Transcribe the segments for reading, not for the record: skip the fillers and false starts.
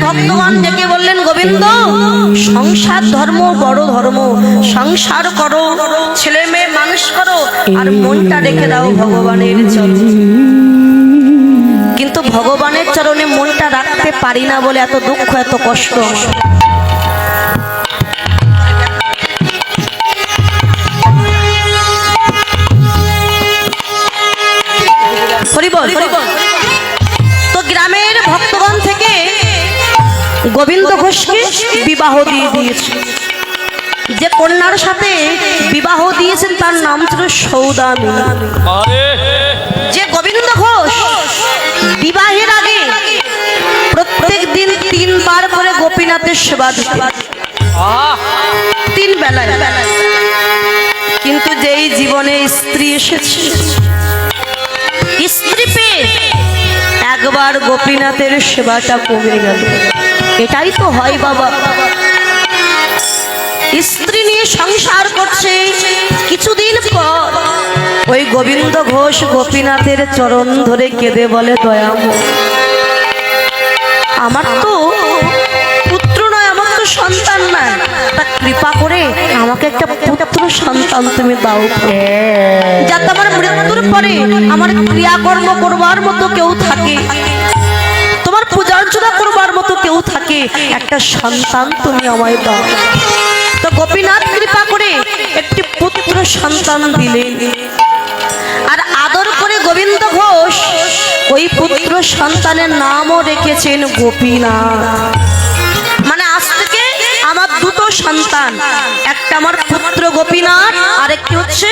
ভক্তগণ ডেকে বললেন, গোবিন্দ সংসার ধর্ম বড় ধর্ম, সংসার করো, ছেলে মেয়ে মানুষ করো, আর মনটা রেখে দাও ভগবানের চরণে। কিন্তু ভগবানের চরণে মনটা রাখতে পারি না বলে এত দুঃখ, এত কষ্ট। তো গ্রামের ভক্তগণ থেকে গোবিন্দ ঘোষকে বিবাহ দিয়ে দিয়েছে। যে কন্যার সাথে বিবাহ দিয়েছেন তার নাম ছিল সৌদামিনী। যে গোবিন্দ ঘোষ বিবাহের আগে প্রত্যেক দিন 3 বার করে গোপীনাথের সেবা দিতেন, 3 বেলায়। কিন্তু যেই জীবনে স্ত্রী এসেছে, স্ত্রী পেয়ে একবার গোপীনাথের সেবাটা কমে গেল। এটাই তো হয় বাবা। স্ত্রী নিয়ে সংসার করছে, কিছুদিন পর ওই গোবিন্দ ঘোষ গোপীনাথের চরণ ধরে কেঁদে বলে, দয়াময়, আমার তো পুত্র নয়, আমার তো সন্তান নাই, তা কৃপা করে আমাকে একটা পুত্র সন্তান তুমি দাও, যাতে আমার মৃত্যুর পরে আমার ক্রিয়াকর্ম করবার মতো কেউ থাকে, তোমার পূজা অর্চনা করবার মতো কেউ থাকে, একটা সন্তান তুমি আমায় দাও। তো গোপীনাথ কৃপা করে একটি পুত্র সন্তান দিলেন। আর আদর করে গোবিন্দ ঘোষ ওই পুত্র সন্তানের নামও রেখেছেন গোপীনাথ। মানে আজ থেকে আমার 2টো সন্তান, একটা আমার পুত্র গোপীনাথ, আর একটি হচ্ছে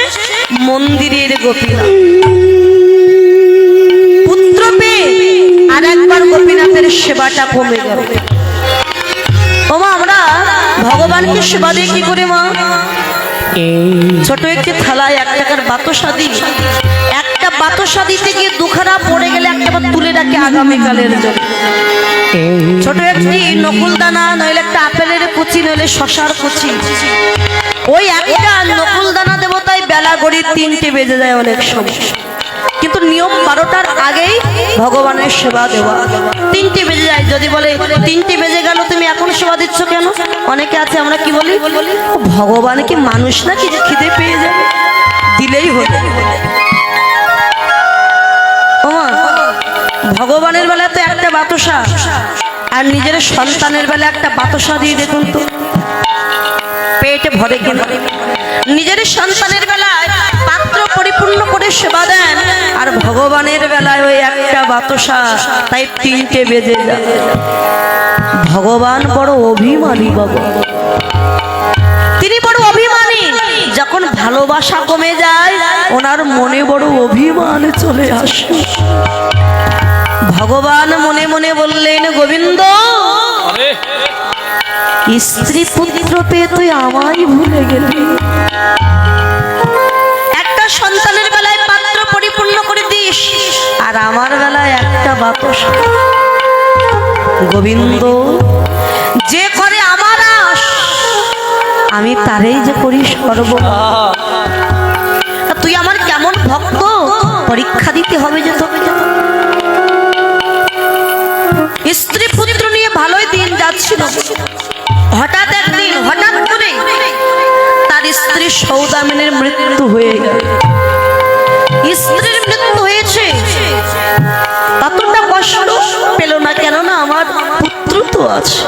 মন্দিরের গোপীনাথ। পুত্র পেয়ে আর একবার গোপীনাথের সেবাটা কমে গেল। ও মা, আমরা ভগবানকে সেবা দিয়ে কি করে মা? ছোট একটি থালায় 1 টাকার বাতাসা দিই, একটা বাতাসা দিতে গিয়ে দুখানা পড়ে গেলে একটা তুলে রাখে আগামীকালের জন্য। ছোট একটি নকুল দানা, নইলে একটা আপেলের কুচি, নইলে শশার কুচি, ওই একটা নকুল দানা দেবো, তাই বেলা গড়িয়ে 3টে বেজে যায় অনেক সময়। কিন্তু নিয়ম 12টার আগেই ভগবানের সেবা দেওয়া। 3টে বেজে যায়, যদি বলে 3টে বেজে গেল তুমি এখন সেবা দিচ্ছ কেন? অনেকে আছে আমরা কি বলি, ভগবান কি মানুষ নাকি যে খিদে পেয়ে যাবে, দিলেই হলো। ভগবানের বেলা তো একটা বাতাসা, আর নিজের সন্তানের বেলা একটা বাতাসা দিয়ে দেখুন তো পেটে ভরে কিনা। নিজের সন্তানের বেলায় পাত্র পরিপূর্ণ করে সেবা দেন, আর ভগবানের বেলায় ওই একটা বাতাসা, তাই 3টে বেজে যায়। ভগবান বড় অভিমানী বাবা, তিনি বড় অভিমানী। যখন ভালোবাসা কমে যায় ওনার মনে বড় অভিমান চলে আসে। ভগবান মনে মনে বললেন, গোবিন্দ, স্ত্রী পুত্র পেয়ে তুই আমায় ভুলে গেলি, একটা সন্তানের বেলায় পাত্র পরিপূর্ণ করে দিস, আর আমার বেলায় একটা বাতাসা। গোবিন্দ, যে করে আমার আশ আমি তারেই যে করি সর্ব। তুই আমার কেমন ভক্ত, পরীক্ষা দিতে হবে যে তোকে। স্ত্রী পুত্র নিয়ে ভালোই দিন যাচ্ছিল, হঠাৎ একদিন হঠাৎ করে তার স্ত্রী সৌদামিনীর মৃত্যু হয়ে গেল। স্ত্রীর মৃত্যু হয়েছে, ততটা কষ্ট পেল না, কেননা আমার পুত্র তো আছে,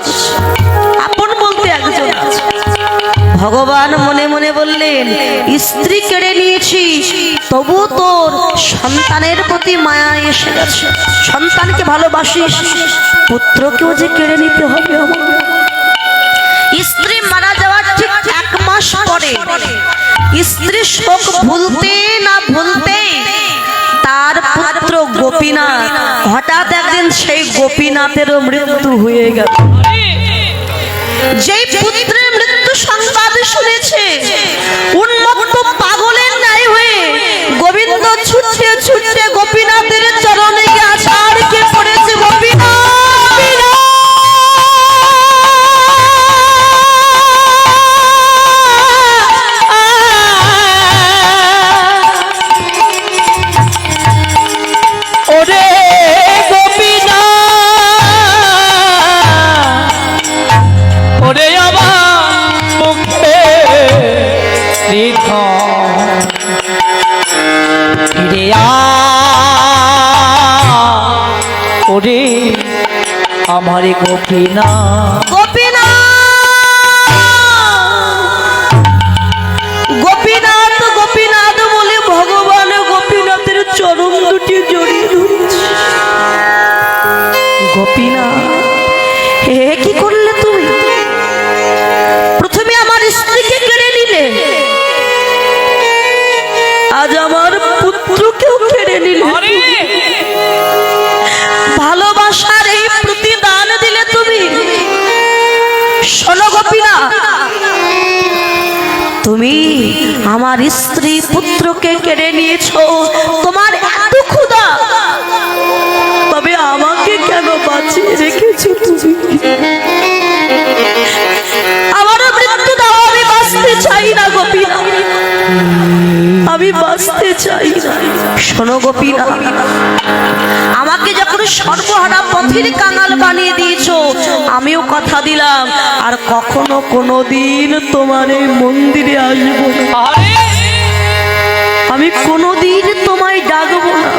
আপন বলতে একজন আছে। ভগবান মনে মনে বললেন, স্ত্রী কেড়ে নিয়েছি, তবু তোর সন্তানের প্রতি মায়া এসে গেছে, সন্তানকে ভালোবাসিস, পুত্রকেও যে কেড়ে নিতে হবে। স্ত্রী মারা যাওয়ার ঠিক 1 মাস পরে স্ত্রী শোক ভুলতে না ভুলতে তার পুত্র গোপীনাথ, হঠাৎ একদিন সেই গোপীনাথেরও মৃত্যু হয়ে গেল। যেই পুত্রের মৃত্যু সংবাদ শুনেছে, উন্মত্ত পাগলের ন্যায় হয়ে গোবিন্দ ছুটতে ছুটতে গোপীনাথের চরণে গিয়ে আছাড় খেয়ে পড়েছে। গোপীনাথ, আমার গোপীনাথ গোপীনাথ গোপীনাথ বলে ভগবান গোপীনাথের চরণ দুটি জড়িয়ে ধরেছে। গোপীনাথ, হে কি করলে তুমি? প্রথমে আমার স্ত্রীকে কেড়ে নিলে, আজ আমার পুত্রকেও কেড়ে নিলে। ভালোবাসার এই প্রতিদান দিলে তুমি। শোনো গোপীনাথ, তুমি আমার স্ত্রী পুত্রকে কেড়ে নিয়েছো, তোমার এত ক্ষুধা, তবে আমাকে কেন বাঁচিয়ে রেখেছো তুমি? আমারও মৃত্যু দাও, আমি বাঁচতে চাই না গোপীনাথ, আমি বাঁচতে চাই না। শোনো গোপীনাথ, আমাকে যখন সর্বহারা পথের কাঙাল বানিয়ে দিয়েছো, আমিও কথা দিলাম আর কখনো কোনোদিন তোমার এই মন্দিরে আসবো না। আমি কোনোদিন তোমায় ডাকবো না।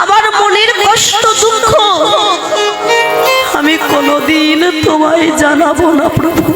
আমার মনের কষ্ট দুঃখ আমি কোনোদিন তোমায় জানাবো না প্রভু।